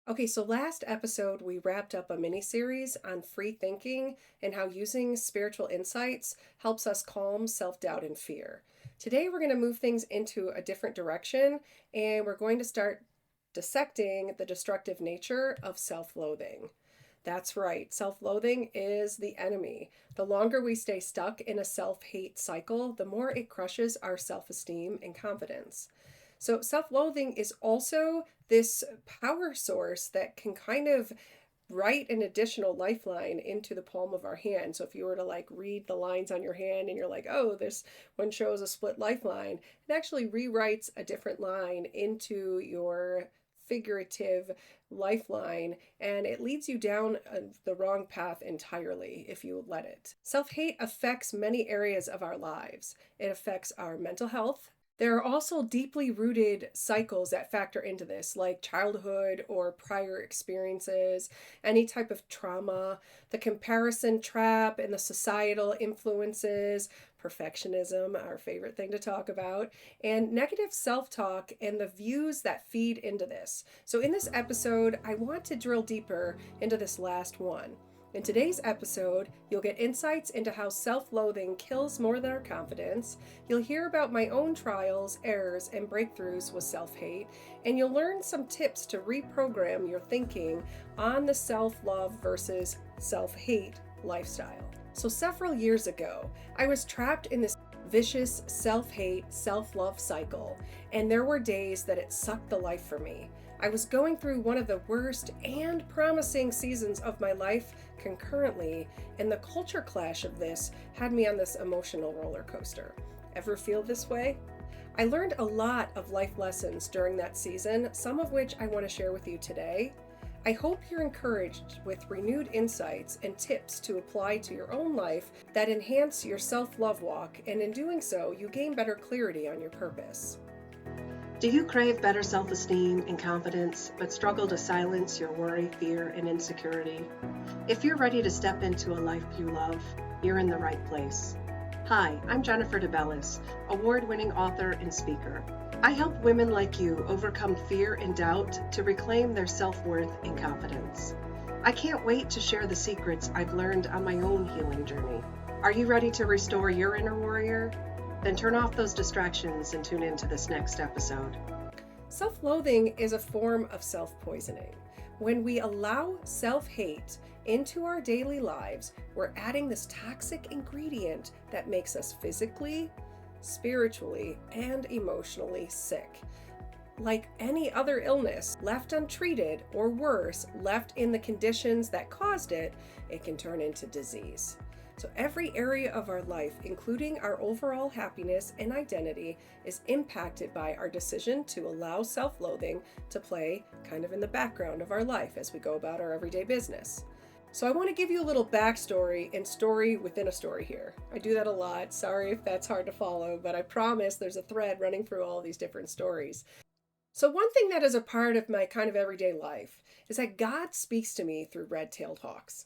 Okay, so last episode we wrapped up a mini series on free thinking and how using spiritual insights helps us calm self doubt and fear. Today we're going to move things into a different direction and we're going to start dissecting the destructive nature of self loathing. That's right, self loathing is the enemy. The longer we stay stuck in a self hate cycle, the more it crushes our self esteem and confidence. So, self loathing is also this power source that can kind of write an additional lifeline into the palm of our hand. So, if you were to like read the lines on your hand and you're like, oh, this one shows a split lifeline, it actually rewrites a different line into your figurative lifeline and it leads you down the wrong path entirely if you let it. Self hate affects many areas of our lives, it affects our mental health. There are also deeply rooted cycles that factor into this, like childhood or prior experiences, any type of trauma, the comparison trap, and the societal influences, perfectionism, our favorite thing to talk about, and negative self talk and the views that feed into this. So, in this episode, I want to drill deeper into this last one. In today's episode, you'll get insights into how self loathing kills more than our confidence. You'll hear about my own trials, errors, and breakthroughs with self hate, and you'll learn some tips to reprogram your thinking on the self love versus self hate lifestyle. So, several years ago, I was trapped in this vicious self hate, self love cycle, and there were days that it sucked the life from me. I was going through one of the worst and promising seasons of my life concurrently, and the culture clash of this had me on this emotional roller coaster. Ever feel this way? I learned a lot of life lessons during that season, some of which I want to share with you today. I hope you're encouraged with renewed insights and tips to apply to your own life that enhance your self-love walk, and in doing so, you gain better clarity on your purpose. Do you crave better self-esteem and confidence, but struggle to silence your worry, fear, and insecurity? If you're ready to step into a life you love, you're in the right place. Hi, I'm Jennifer DeBellis, award-winning author and speaker. I help women like you overcome fear and doubt to reclaim their self-worth and confidence. I can't wait to share the secrets I've learned on my own healing journey. Are you ready to restore your inner warrior? Then turn off those distractions and tune into this next episode. Self-loathing is a form of self-poisoning. When we allow self-hate into our daily lives, we're adding this toxic ingredient that makes us physically, spiritually, and emotionally sick. Like any other illness, left untreated, or worse, left in the conditions that caused it, it can turn into disease. So every area of our life, including our overall happiness and identity, is impacted by our decision to allow self-loathing to play kind of in the background of our life as we go about our everyday business. So I want to give you a little backstory and story within a story here. I do that a lot. Sorry if that's hard to follow, but I promise there's a thread running through all these different stories. So one thing that is a part of my kind of everyday life is that God speaks to me through red-tailed hawks.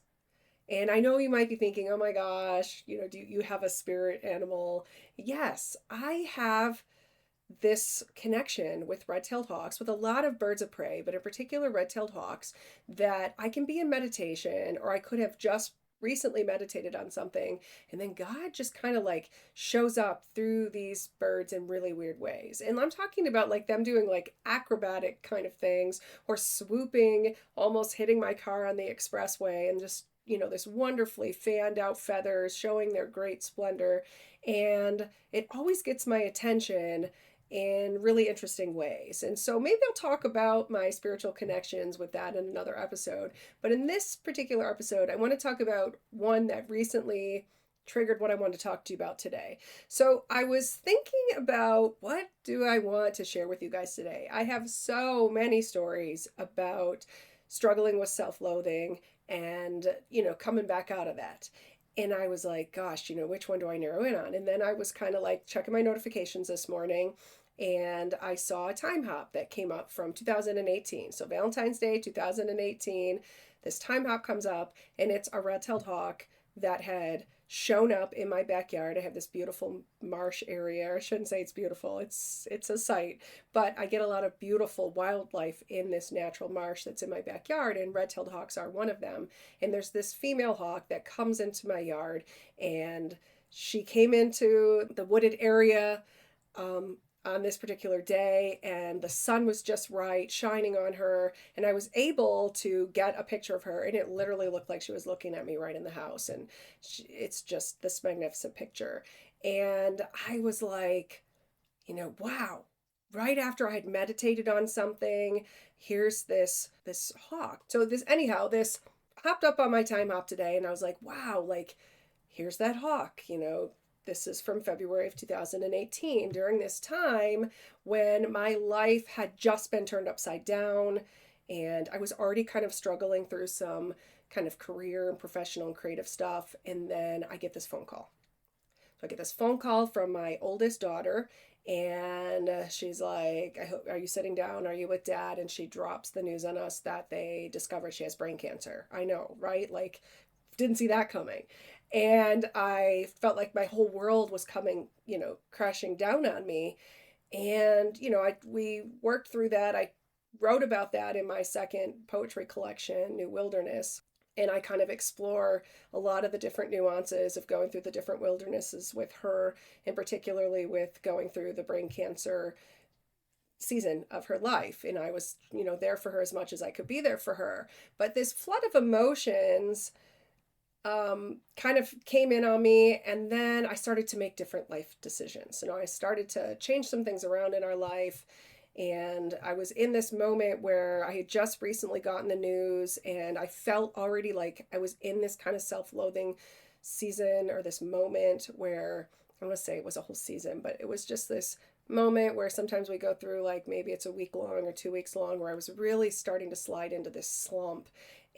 And I know you might be thinking, oh my gosh, do you have a spirit animal? Yes, I have this connection with red-tailed hawks, with a lot of birds of prey, but in particular red-tailed hawks, that I can be in meditation, or I could have just recently meditated on something, and then God just kind of like shows up through these birds in really weird ways. And I'm talking about like them doing like acrobatic kind of things, or swooping, almost hitting my car on the expressway, and just this wonderfully fanned out feathers showing their great splendor. And it always gets my attention in really interesting ways. And so maybe I'll talk about my spiritual connections with that in another episode. But in this particular episode, I want to talk about one that recently triggered what I want to talk to you about today. So I was thinking about, what do I want to share with you guys today? I have so many stories about struggling with self-loathing and, coming back out of that. And I was like, gosh, which one do I narrow in on? And then I was kind of like checking my notifications this morning, and I saw a time hop that came up from 2018. So Valentine's Day 2018, this time hop comes up, and it's a red-tailed hawk that had shown up in my backyard. I have this beautiful marsh area. I shouldn't say it's beautiful. It's a sight, but I get a lot of beautiful wildlife in this natural marsh that's in my backyard, and red-tailed hawks are one of them. And there's this female hawk that comes into my yard, and she came into the wooded area um, on this particular day, and the sun was just right, shining on her, and I was able to get a picture of her, and it literally looked like she was looking at me right in the house, and it's just this magnificent picture. And I was like, wow. Right after I had meditated on something, here's this hawk. So this hopped up on my time hop today, and I was like, wow, like here's that hawk. This is from February of 2018, during this time when my life had just been turned upside down, and I was already kind of struggling through some kind of career and professional and creative stuff. And then I get this phone call. So I get this phone call from my oldest daughter, and she's like, are you sitting down? Are you with dad? And she drops the news on us that they discovered she has brain cancer. I know, right? Like, didn't see that coming. And I felt like my whole world was coming, crashing down on me. And, we worked through that. I wrote about that in my second poetry collection, New Wilderness. And I kind of explore a lot of the different nuances of going through the different wildernesses with her, and particularly with going through the brain cancer season of her life. And I was, there for her as much as I could be there for her. But this flood of emotions kind of came in on me, and then I started to make different life decisions. I started to change some things around in our life, and I was in this moment where I had just recently gotten the news, and I felt already like I was in this kind of self-loathing season, or this moment where, I want to say it was a whole season, but it was just this moment where sometimes we go through, like maybe it's a week long or 2 weeks long, where I was really starting to slide into this slump.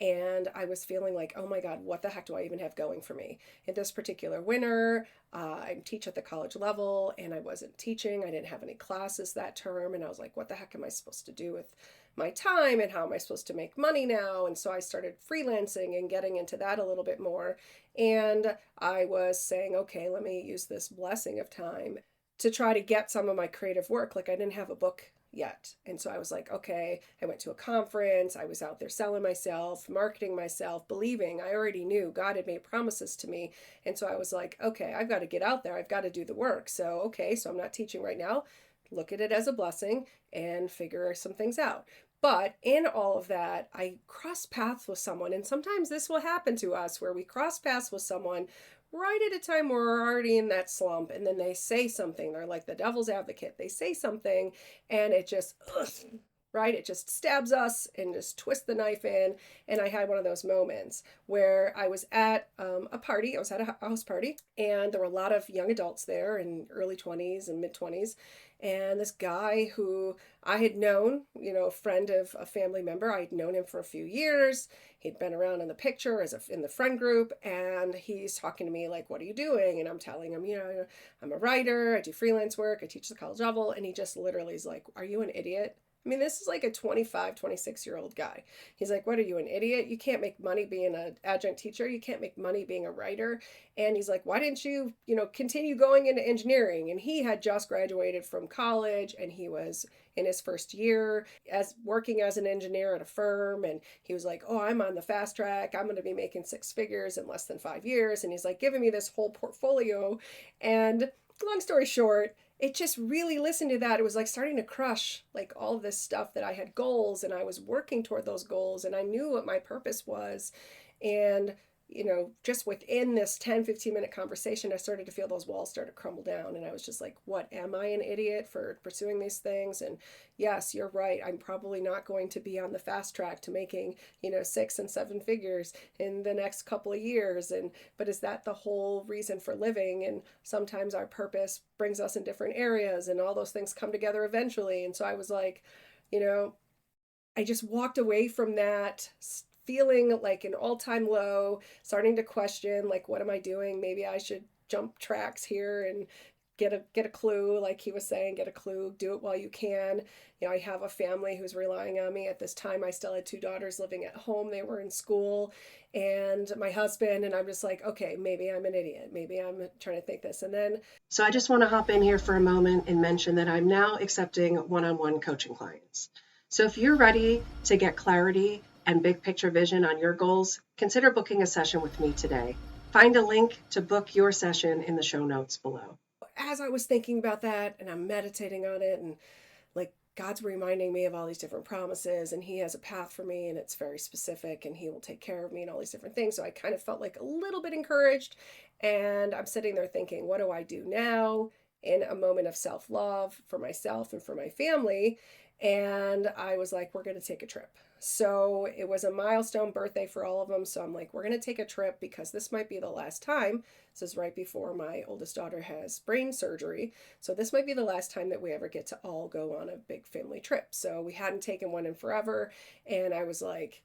And I was feeling like, oh my God, what the heck do I even have going for me? In this particular winter, I teach at the college level, and I wasn't teaching. I didn't have any classes that term. And I was like, what the heck am I supposed to do with my time? And how am I supposed to make money now? And so I started freelancing and getting into that a little bit more. And I was saying, okay, let me use this blessing of time to try to get some of my creative work. Like, I didn't have a book yet. And so I was like, okay, I went to a conference. I was out there selling myself, marketing myself, believing. I already knew God had made promises to me. And so I was like, okay, I've got to get out there. I've got to do the work. So, okay, so I'm not teaching right now. Look at it as a blessing and figure some things out. But in all of that, I crossed paths with someone. And sometimes this will happen to us, where we cross paths with someone right at a time where we're already in that slump, and then they say something. They're like the devil's advocate. They say something, and it just, right? It just stabs us and just twists the knife in. And I had one of those moments where I was at a party. I was at a house party, and there were a lot of young adults there in early 20s and mid 20s. And this guy who I had known, a friend of a family member, I had known him for a few years. He'd been around in the picture in the friend group, and he's talking to me like, what are you doing? And I'm telling him, I'm a writer, I do freelance work, I teach the college level. And he just literally is like, are you an idiot? I mean, this is like a 25, 26-year-old guy. He's like, what are you, an idiot? You can't make money being an adjunct teacher. You can't make money being a writer. And he's like, why didn't you, continue going into engineering? And he had just graduated from college, and he was in his first year as working as an engineer at a firm. And he was like, oh, I'm on the fast track. I'm going to be making 6 figures in less than 5 years. And he's like giving me this whole portfolio. And long story short, it just really, listened to that, it was like starting to crush like all this stuff that I had goals, and I was working toward those goals, and I knew what my purpose was. And just within this 10-15 minute conversation, I started to feel those walls start to crumble down. And I was just like, what, am I an idiot for pursuing these things? And yes, you're right. I'm probably not going to be on the fast track to making, 6 and 7 figures in the next couple of years. But is that the whole reason for living? And sometimes our purpose brings us in different areas, and all those things come together eventually. And so I was like, I just walked away from that feeling like an all-time low, starting to question, like, what am I doing? Maybe I should jump tracks here and get a clue, like he was saying, get a clue, do it while you can. I have a family who's relying on me. At this time I still had two daughters living at home. They were in school, and my husband, and I'm just like, okay, maybe I'm an idiot, maybe I'm trying to think this. And then So I just want to hop in here for a moment and mention that I'm now accepting one-on-one coaching clients. So if you're ready to get clarity and big picture vision on your goals, consider booking a session with me today. Find a link to book your session in the show notes below. as I was thinking about that and I'm meditating on it, and like God's reminding me of all these different promises, and he has a path for me, and it's very specific, and he will take care of me and all these different things. So I kind of felt like a little bit encouraged, and I'm sitting there thinking, what do I do now in a moment of self-love for myself and for my family? And I was like, we're going to take a trip. So it was a milestone birthday for all of them. So I'm like, we're going to take a trip because this might be the last time. This is right before my oldest daughter has brain surgery. So this might be the last time that we ever get to all go on a big family trip. So we hadn't taken one in forever. And I was like,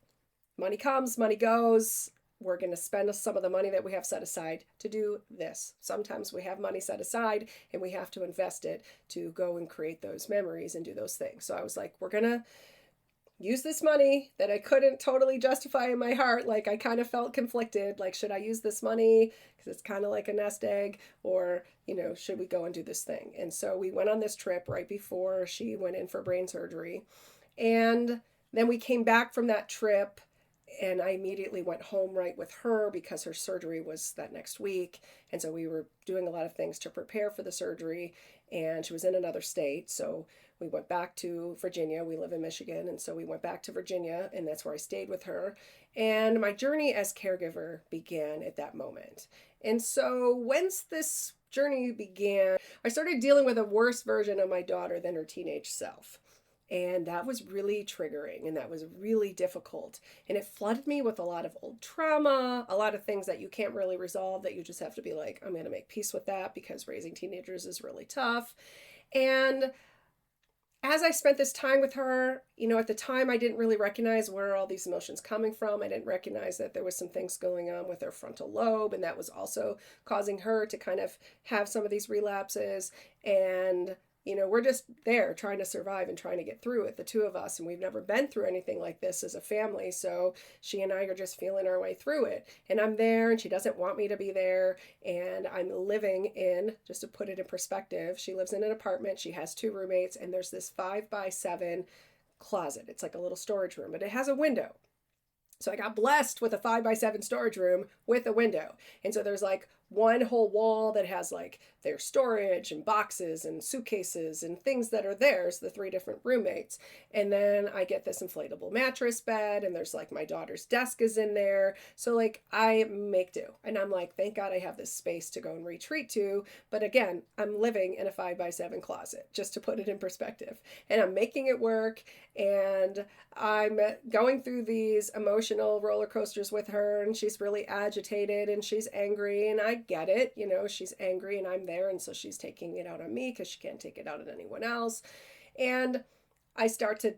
money comes, money goes. We're going to spend some of the money that we have set aside to do this. Sometimes we have money set aside and we have to invest it to go and create those memories and do those things. So I was like, we're going to use this money that I couldn't totally justify in my heart. Like I kind of felt conflicted. Like, should I use this money because it's kind of like a nest egg, or, should we go and do this thing? And so we went on this trip right before she went in for brain surgery. And then we came back from that trip, and I immediately went home right with her because her surgery was that next week. And so we were doing a lot of things to prepare for the surgery, and she was in another state. So we went back to Virginia. We live in Michigan. And so we went back to Virginia, and that's where I stayed with her. And my journey as caregiver began at that moment. And so once this journey began, I started dealing with a worse version of my daughter than her teenage self. And that was really triggering, and that was really difficult. And it flooded me with a lot of old trauma, a lot of things that you can't really resolve, that you just have to be like, I'm going to make peace with that because raising teenagers is really tough. And as I spent this time with her, at the time I didn't really recognize where all these emotions coming from. I didn't recognize that there was some things going on with her frontal lobe, and that was also causing her to kind of have some of these relapses. And we're just there trying to survive and trying to get through it, the two of us. And we've never been through anything like this as a family. So she and I are just feeling our way through it. And I'm there, and she doesn't want me to be there. And I'm living in, just to put it in perspective, she lives in an apartment. She has two roommates, and there's this 5x7 closet. It's like a little storage room, but it has a window. So I got blessed with a 5x7 storage room with a window. And so there's like one whole wall that has like their storage and boxes and suitcases and things that are theirs, the three different roommates. And then I get this inflatable mattress bed, and there's like my daughter's desk is in there. So like I make do. And I'm like, thank God I have this space to go and retreat to. But again, I'm living in a 5x7 closet, just to put it in perspective. And I'm making it work, and I'm going through these emotional roller coasters with her, and she's really agitated and she's angry, and I get it. She's angry and I'm there, and so she's taking it out on me because she can't take it out on anyone else. And I start to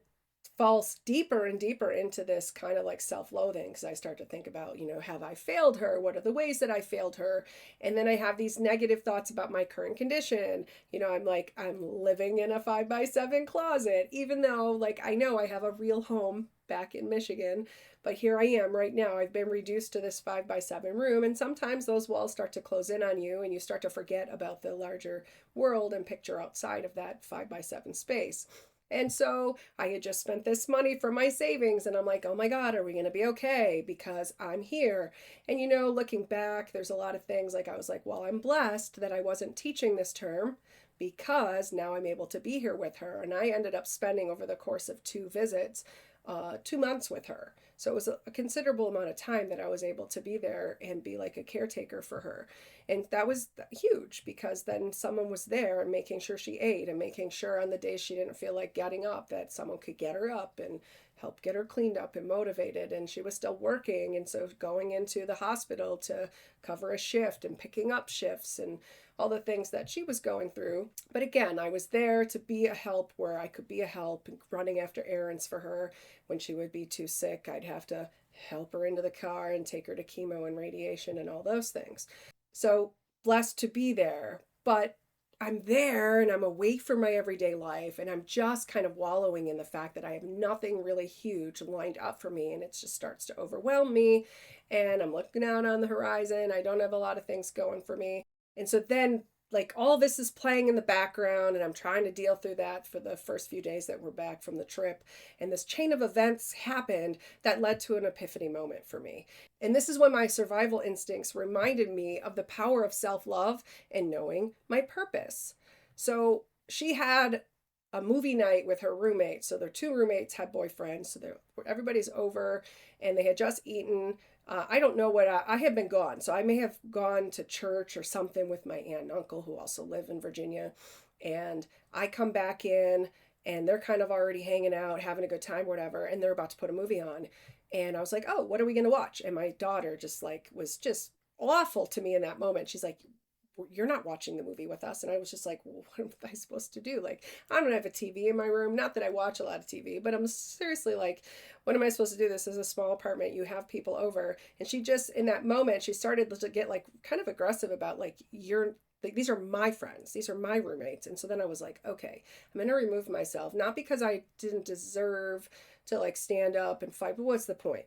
fall deeper and deeper into this kind of like self-loathing, because I start to think about, have I failed her? What are the ways that I failed her? And then I have these negative thoughts about my current condition. I'm like, I'm living in a 5x7 closet, even though like I know I have a real home back in Michigan. But here I am right now. I've been reduced to this 5x7 room, and sometimes those walls start to close in on you, and you start to forget about the larger world and picture outside of that 5x7 space. And so I had just spent this money from my savings, and I'm like, oh my God, are we going to be okay? Because I'm here. And looking back, there's a lot of things like I was like, well, I'm blessed that I wasn't teaching this term, because now I'm able to be here with her. And I ended up spending, over the course of two visits, 2 months with her. So it was a considerable amount of time that I was able to be there and be like a caretaker for her. And that was huge, because then someone was there and making sure she ate, and making sure on the days she didn't feel like getting up, that someone could get her up and help get her cleaned up and motivated. And she was still working, and so going into the hospital to cover a shift and picking up shifts and all the things that she was going through. But again, I was there to be a help where I could be a help, and running after errands for her. When she would be too sick, I'd have to help her into the car and take her to chemo and radiation and all those things. So blessed to be there. But I'm there and I'm away from my everyday life and I'm just kind of wallowing in the fact that I have nothing really huge lined up for me, and it just starts to overwhelm me, and I'm looking out on the horizon. I don't have a lot of things going for me. And so then like all this is playing in the background and I'm trying to deal through that for the first few days that we're back from the trip. And this chain of events happened that led to an epiphany moment for me. And this is when my survival instincts reminded me of the power of self-love and knowing my purpose. So she had a movie night with her roommates. So their two roommates had boyfriends. So everybody's over and they had just eaten. I don't know what I had been gone. So I may have gone to church or something with my aunt and uncle who also live in Virginia. And I come back in and they're kind of already hanging out, having a good time, whatever. And they're about to put a movie on. And I was like, oh, what are we going to watch? And my daughter just like was just awful to me in that moment. She's like, you're not watching the movie with us. And I was just like, well, what am I supposed to do? Like, I don't have a TV in my room. Not that I watch a lot of TV, but I'm seriously like, what am I supposed to do? This is a small apartment. You have people over. And she just, in that moment, she started to get like kind of aggressive about like, you're like, these are my friends. These are my roommates. And so then I was like, okay, I'm going to remove myself. Not because I didn't deserve to like stand up and fight, but what's the point?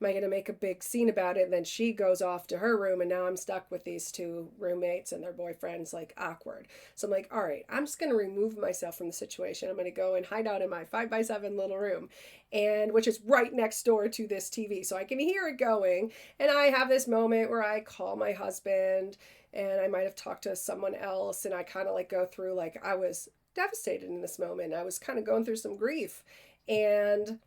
Am I going to make a big scene about it? And then she goes off to her room and now I'm stuck with these two roommates and their boyfriends, like awkward. So I'm like, all right, I'm just going to remove myself from the situation. I'm going to go and hide out in my 5x7 little room, and which is right next door to this TV. So I can hear it going. And I have this moment where I call my husband and I might have talked to someone else. And I kind of like go through, like, I was devastated in this moment. I was kind of going through some grief. And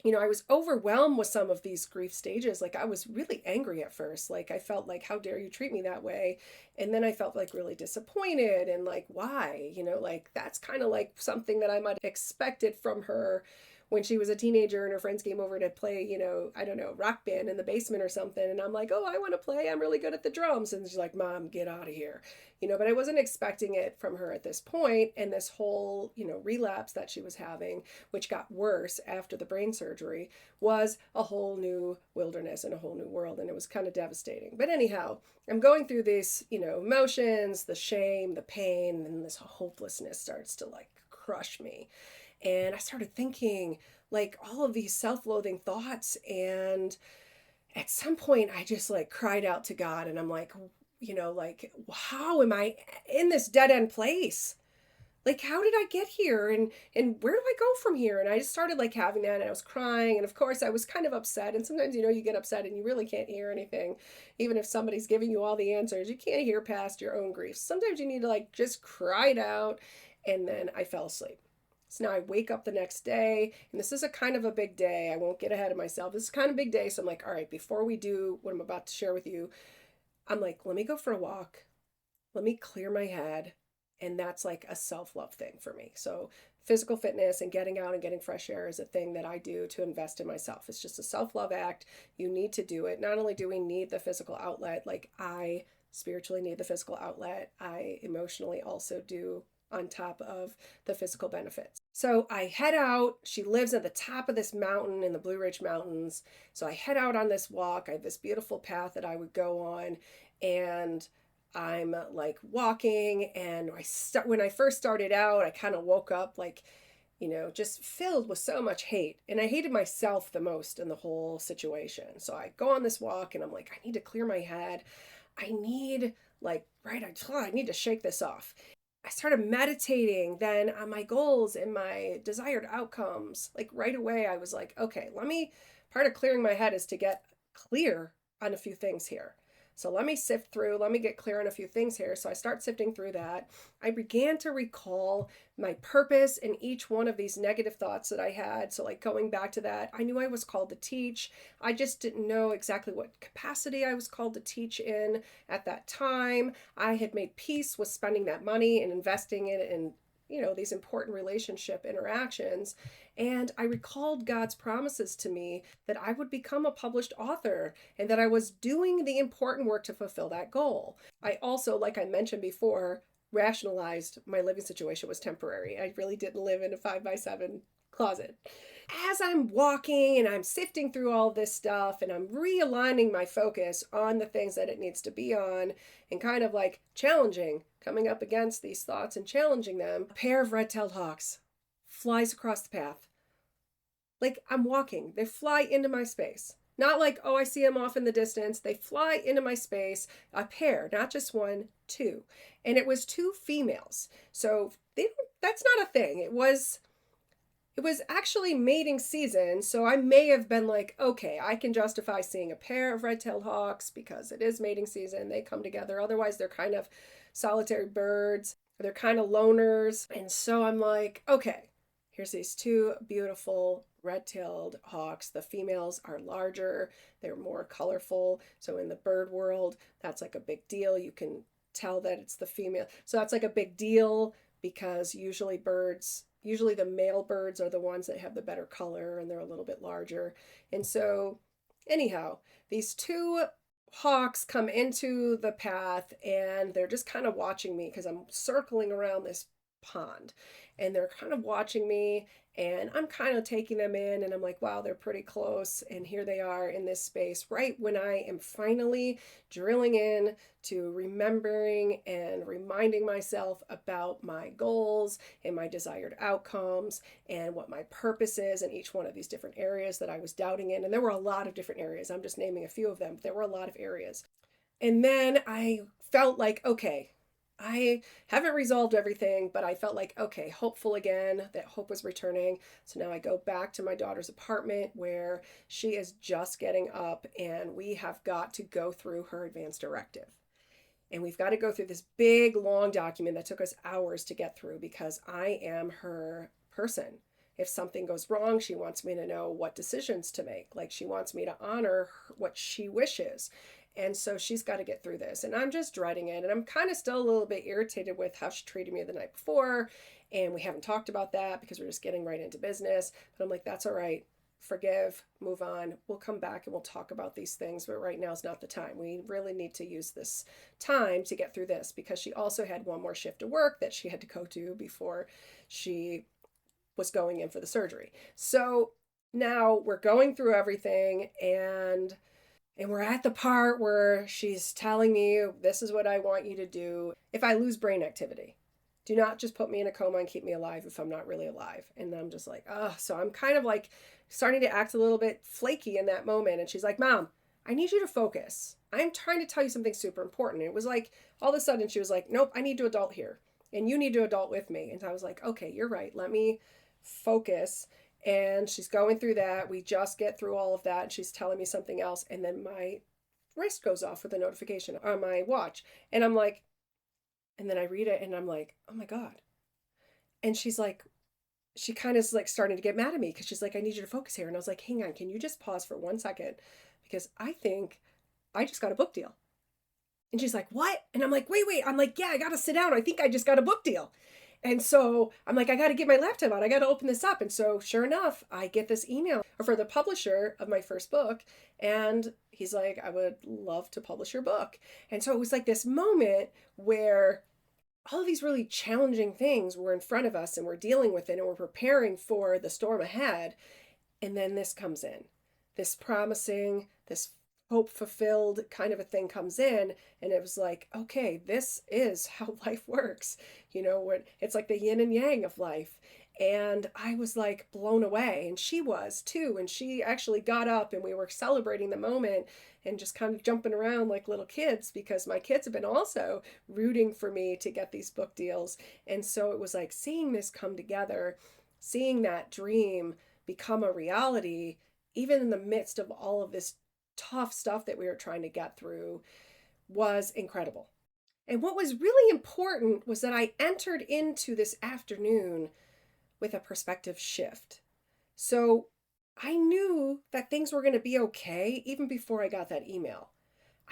I was overwhelmed with some of these grief stages. Like, I was really angry at first. Like, I felt like, how dare you treat me that way? And then I felt like really disappointed and like, why? Like, that's kind of like something that I might have expected from her when she was a teenager and her friends came over to play, I don't know, rock band in the basement or something. And I'm like, oh, I want to play. I'm really good at the drums. And she's like, Mom, get out of here. But I wasn't expecting it from her at this point. And this whole, relapse that she was having, which got worse after the brain surgery, was a whole new wilderness and a whole new world. And it was kind of devastating. But anyhow, I'm going through these, emotions, the shame, the pain, and this hopelessness starts to like crush me. And I started thinking like all of these self-loathing thoughts. And at some point I just like cried out to God, and I'm like, like, how am I in this dead end place? Like, how did I get here? And where do I go from here? And I just started like having that, and I was crying. And of course I was kind of upset. And sometimes, you get upset and you really can't hear anything. Even if somebody's giving you all the answers, you can't hear past your own grief. Sometimes you need to like just cry it out. And then I fell asleep. So now I wake up the next day, and this is a kind of a big day. I won't get ahead of myself. This is kind of a big day. So I'm like, all right, before we do what I'm about to share with you, I'm like, let me go for a walk. Let me clear my head. And that's like a self-love thing for me. So physical fitness and getting out and getting fresh air is a thing that I do to invest in myself. It's just a self-love act. You need to do it. Not only do we need the physical outlet, like I spiritually need the physical outlet, I emotionally also do, on top of the physical benefits. So I head out. She lives at the top of this mountain in the Blue Ridge Mountains. So I head out on this walk. I have this beautiful path that I would go on, and I'm like walking. And when I first started out, I kind of woke up like, just filled with so much hate. And I hated myself the most in the whole situation. So I go on this walk and I'm like, I need to clear my head. I need I need to shake this off. I started meditating then on my goals and my desired outcomes. Like right away, I was like, okay, part of clearing my head is to get clear on a few things here. So let me sift through, let me get clear on a few things here. So I start sifting through that. I began to recall my purpose in each one of these negative thoughts that I had. So like going back to that, I knew I was called to teach. I just didn't know exactly what capacity I was called to teach in at that time. I had made peace with spending that money and investing it in these important relationship interactions. And I recalled God's promises to me that I would become a published author and that I was doing the important work to fulfill that goal. I also, like I mentioned before, rationalized my living situation was temporary. I really didn't live in a 5x7 closet. As I'm walking and I'm sifting through all this stuff and I'm realigning my focus on the things that it needs to be on and kind of like challenging, coming up against these thoughts and challenging them, a pair of red-tailed hawks flies across the path. Like I'm walking, they fly into my space. Not like, oh, I see them off in the distance. They fly into my space, a pair, not just one, two. And it was two females. So that's not a thing. It was actually mating season, so I may have been like, okay, I can justify seeing a pair of red-tailed hawks because it is mating season. They come together. Otherwise, they're kind of solitary birds. They're kind of loners. And so I'm like, okay, here's these two beautiful red-tailed hawks. The females are larger. They're more colorful. So in the bird world, that's like a big deal. You can tell that it's the female. So that's like a big deal because usually the male birds are the ones that have the better color and they're a little bit larger. And so, anyhow, these two hawks come into the path and they're just kind of watching me because I'm circling around this pond and they're kind of watching me and I'm kind of taking them in and I'm like, wow, they're pretty close. And here they are in this space right when I am finally drilling in to remembering and reminding myself about my goals and my desired outcomes and what my purpose is in each one of these different areas that I was doubting in. And there were a lot of different areas. I'm just naming a few of them. There were a lot of areas. And then I felt like, okay, I haven't resolved everything, but I felt like, okay, hopeful again, that hope was returning. So now I go back to my daughter's apartment where she is just getting up and we have got to go through her advance directive. And we've got to go through this big, long document that took us hours to get through because I am her person. If something goes wrong, she wants me to know what decisions to make. Like she wants me to honor what she wishes. And so she's got to get through this. And I'm just dreading it. And I'm kind of still a little bit irritated with how she treated me the night before. And we haven't talked about that because we're just getting right into business. But I'm like, that's all right. Forgive, move on. We'll come back and we'll talk about these things. But right now is not the time. We really need to use this time to get through this because she also had one more shift of work that she had to go to before she was going in for the surgery. So now we're going through everything and we're at the part where she's telling me, this is what I want you to do. If I lose brain activity, do not just put me in a coma and keep me alive if I'm not really alive. And I'm just like, oh, so I'm kind of like starting to act a little bit flaky in that moment. And she's like, Mom, I need you to focus. I'm trying to tell you something super important. And it was like, all of a sudden she was like, nope, I need to adult here. And you need to adult with me. And I was like, okay, you're right. Let me focus. And she's going through that. We just get through all of that. And she's telling me something else. And then my wrist goes off with a notification on my watch. And I'm like, and then I read it and I'm like, oh my God. And she's like, she kind of is like starting to get mad at me because she's like, I need you to focus here. And I was like, hang on, can you just pause for 1 second? Because I think I just got a book deal. And she's like, what? And I'm like, wait. I'm like, yeah, I got to sit down. I think I just got a book deal. And so I'm like, I got to get my laptop out. I got to open this up. And so sure enough, I get this email for the publisher of my first book. And he's like, I would love to publish your book. And so it was like this moment where all of these really challenging things were in front of us and we're dealing with it and we're preparing for the storm ahead. And then this comes in, this promising, this hope fulfilled kind of a thing comes in. And it was like, okay, this is how life works. You know, when it's like the yin and yang of life. And I was like blown away, and she was too. And she actually got up and we were celebrating the moment and just kind of jumping around like little kids because my kids have been also rooting for me to get these book deals. And so it was like seeing this come together, seeing that dream become a reality, even in the midst of all of this tough stuff that we were trying to get through, was incredible. And what was really important was that I entered into this afternoon with a perspective shift. So I knew that things were going to be okay even before I got that email.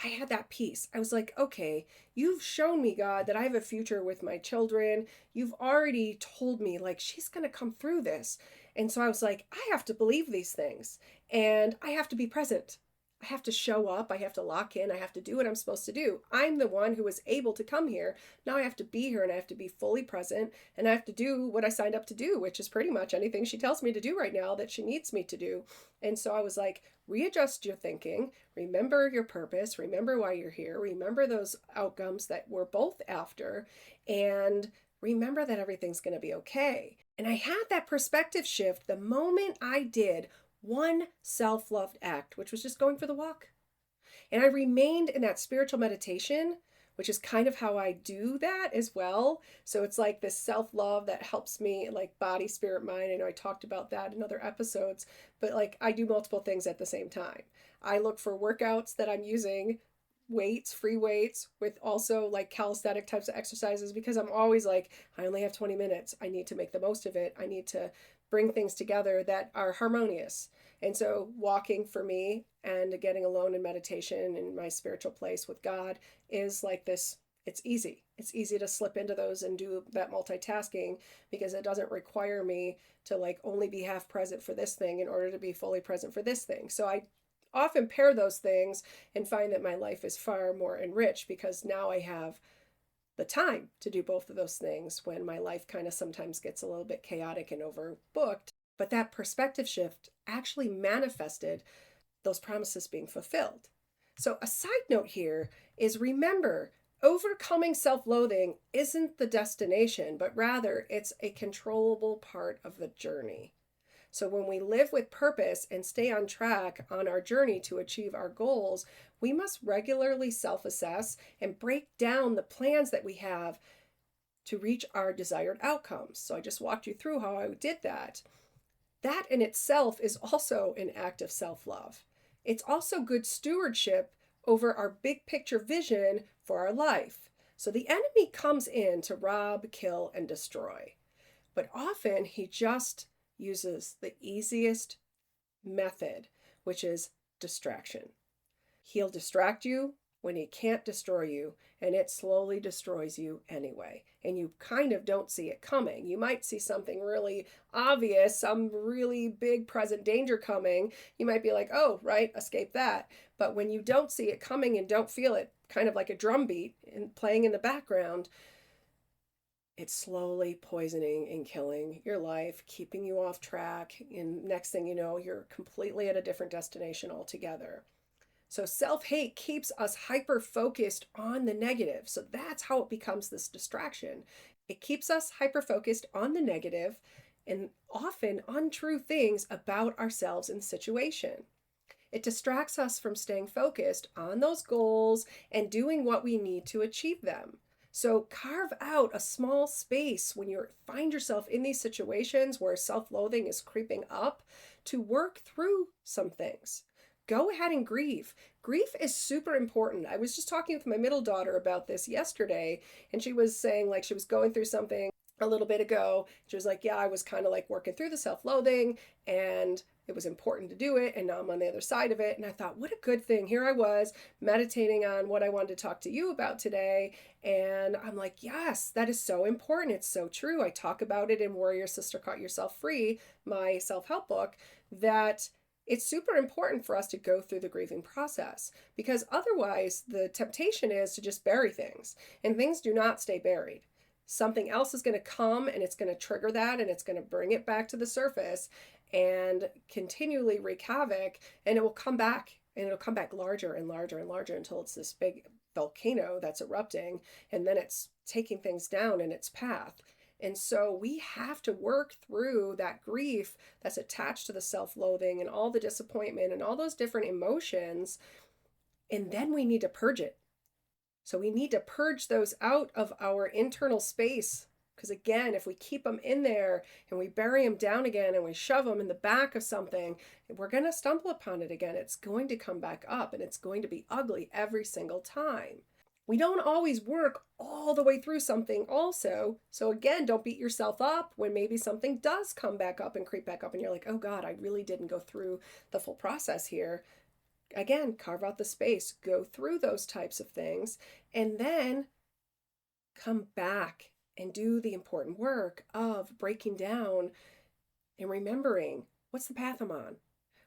I had that peace. I was like, okay, you've shown me, God, that I have a future with my children. You've already told me, like, she's going to come through this. And so I was like, I have to believe these things and I have to be present. I have to show up. I have to lock in. I have to do what I'm supposed to do. I'm the one who was able to come here. Now I have to be here and I have to be fully present and I have to do what I signed up to do, which is pretty much anything she tells me to do right now that she needs me to do. And so I was like, readjust your thinking, remember your purpose, remember why you're here, remember those outcomes that we're both after, and remember that everything's going to be okay. And I had that perspective shift the moment I did one self-love act, which was just going for the walk. And I remained in that spiritual meditation, which is kind of how I do that as well. So it's like this self-love that helps me, like body, spirit, mind. I know I talked about that in other episodes, but like I do multiple things at the same time. I look for workouts that I'm using, weights, free weights, with also like calisthenic types of exercises, because I'm always like, I only have 20 minutes. I need to make the most of it. I need to bring things together that are harmonious. And so walking for me and getting alone in meditation in my spiritual place with God is like this. It's easy. It's easy to slip into those and do that multitasking because it doesn't require me to like only be half present for this thing in order to be fully present for this thing. So I often pair those things and find that my life is far more enriched because now I have the time to do both of those things when my life kind of sometimes gets a little bit chaotic and overbooked. But that perspective shift actually manifested those promises being fulfilled. So, a side note here is remember, overcoming self loathing isn't the destination, but rather it's a controllable part of the journey. So when we live with purpose and stay on track on our journey to achieve our goals, we must regularly self-assess and break down the plans that we have to reach our desired outcomes. So I just walked you through how I did that. That in itself is also an act of self-love. It's also good stewardship over our big picture vision for our life. So the enemy comes in to rob, kill, and destroy. But often he just uses the easiest method, which is distraction. He'll distract you when he can't destroy you, and it slowly destroys you anyway. And you kind of don't see it coming. You might see something really obvious, some really big present danger coming. You might be like, oh, right, escape that. But when you don't see it coming and don't feel it, kind of like a drum beat and playing in the background, it's slowly poisoning and killing your life, keeping you off track. And next thing you know, you're completely at a different destination altogether. So self-hate keeps us hyper-focused on the negative. So that's how it becomes this distraction. It keeps us hyper-focused on the negative and often untrue things about ourselves and the situation. It distracts us from staying focused on those goals and doing what we need to achieve them. So carve out a small space when you find yourself in these situations where self-loathing is creeping up to work through some things. Go ahead and grieve. Grief is super important. I was just talking with my middle daughter about this yesterday, and she was saying like she was going through something a little bit ago. She was like, yeah, I was kind of like working through the self-loathing and it was important to do it. And now I'm on the other side of it. And I thought, what a good thing. Here I was meditating on what I wanted to talk to you about today. And I'm like, yes, that is so important. It's so true. I talk about it in Warrior Sister Cut Yourself Free, my self-help book, that it's super important for us to go through the grieving process because otherwise the temptation is to just bury things, and things do not stay buried. Something else is going to come and it's going to trigger that and it's going to bring it back to the surface and continually wreak havoc, and it will come back and it'll come back larger and larger and larger until it's this big volcano that's erupting, and then it's taking things down in its path. And so we have to work through that grief that's attached to the self-loathing and all the disappointment and all those different emotions. And then we need to purge it. So we need to purge those out of our internal space. Because again, if we keep them in there and we bury them down again and we shove them in the back of something, we're going to stumble upon it again. It's going to come back up and it's going to be ugly every single time. We don't always work all the way through something also. So again, don't beat yourself up when maybe something does come back up and creep back up and you're like, oh God, I really didn't go through the full process here. Again, carve out the space, go through those types of things, and then come back and do the important work of breaking down and remembering, what's the path I'm on?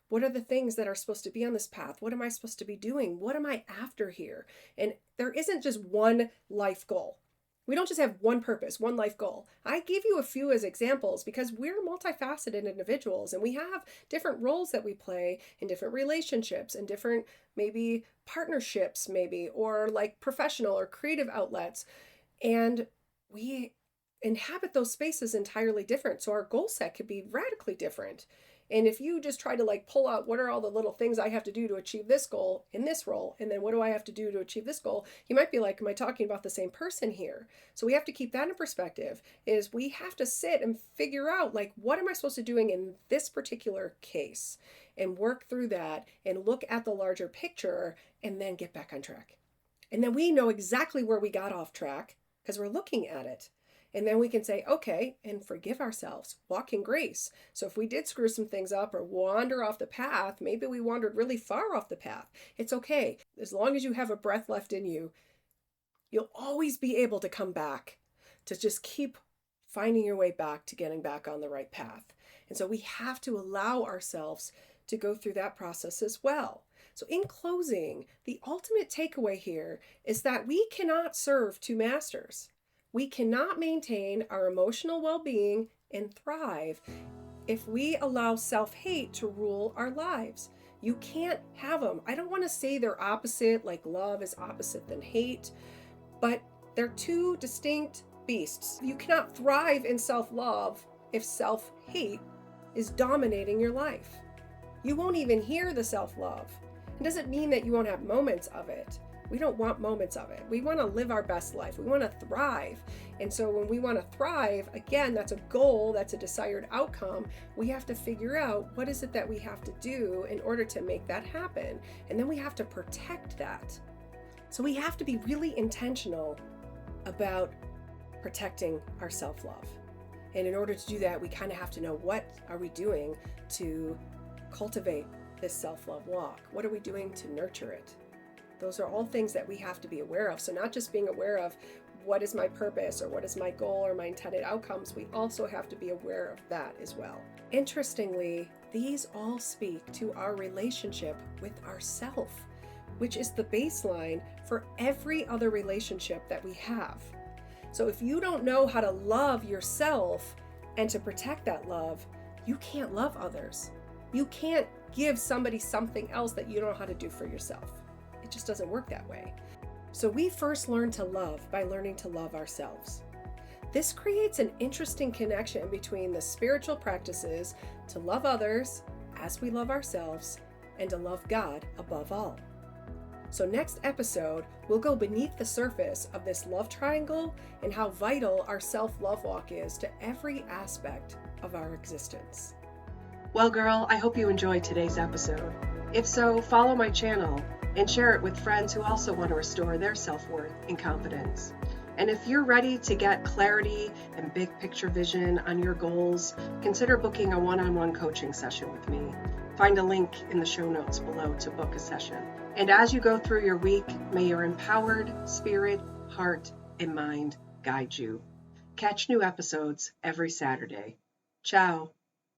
What are the things that are supposed to be on this path? What am I supposed to be doing? What am I after here? And there isn't just one life goal. We don't just have one purpose, one life goal. I gave you a few as examples because we're multifaceted individuals and we have different roles that we play in different relationships and different maybe partnerships, maybe, or like professional or creative outlets. And we inhabit those spaces entirely different. So our goal set could be radically different. And if you just try to like pull out what are all the little things I have to do to achieve this goal in this role, and then what do I have to do to achieve this goal, you might be like, am I talking about the same person here? So we have to keep that in perspective, is we have to sit and figure out like, what am I supposed to be doing in this particular case, and work through that and look at the larger picture and then get back on track. And then we know exactly where we got off track because we're looking at it. And then we can say, okay, and forgive ourselves, walk in grace. So if we did screw some things up or wander off the path, maybe we wandered really far off the path. It's okay. As long as you have a breath left in you, you'll always be able to come back, to just keep finding your way back to getting back on the right path. And so we have to allow ourselves to go through that process as well. So in closing, the ultimate takeaway here is that we cannot serve two masters. We cannot maintain our emotional well-being and thrive if we allow self-hate to rule our lives. You can't have them. I don't want to say they're opposite, like love is opposite than hate, but they're two distinct beasts. You cannot thrive in self-love if self-hate is dominating your life. You won't even hear the self-love. It doesn't mean that you won't have moments of it. We don't want moments of it. We want to live our best life. We want to thrive. And so when we want to thrive, again, that's a goal, that's a desired outcome. We have to figure out what is it that we have to do in order to make that happen. And then we have to protect that. So we have to be really intentional about protecting our self-love. And in order to do that, we kind of have to know, what are we doing to cultivate this self-love walk? What are we doing to nurture it? Those are all things that we have to be aware of. So not just being aware of what is my purpose or what is my goal or my intended outcomes, we also have to be aware of that as well. Interestingly, these all speak to our relationship with ourself, which is the baseline for every other relationship that we have. So if you don't know how to love yourself and to protect that love, you can't love others. You can't give somebody something else that you don't know how to do for yourself. It just doesn't work that way. So we first learn to love by learning to love ourselves. This creates an interesting connection between the spiritual practices to love others as we love ourselves and to love God above all. So next episode, we'll go beneath the surface of this love triangle and how vital our self-love walk is to every aspect of our existence. Well, girl, I hope you enjoyed today's episode. If so, follow my channel and share it with friends who also want to restore their self-worth and confidence. And if you're ready to get clarity and big picture vision on your goals, consider booking a one-on-one coaching session with me. Find a link in the show notes below to book a session. And as you go through your week, may your empowered spirit, heart, and mind guide you. Catch new episodes every Saturday. Ciao.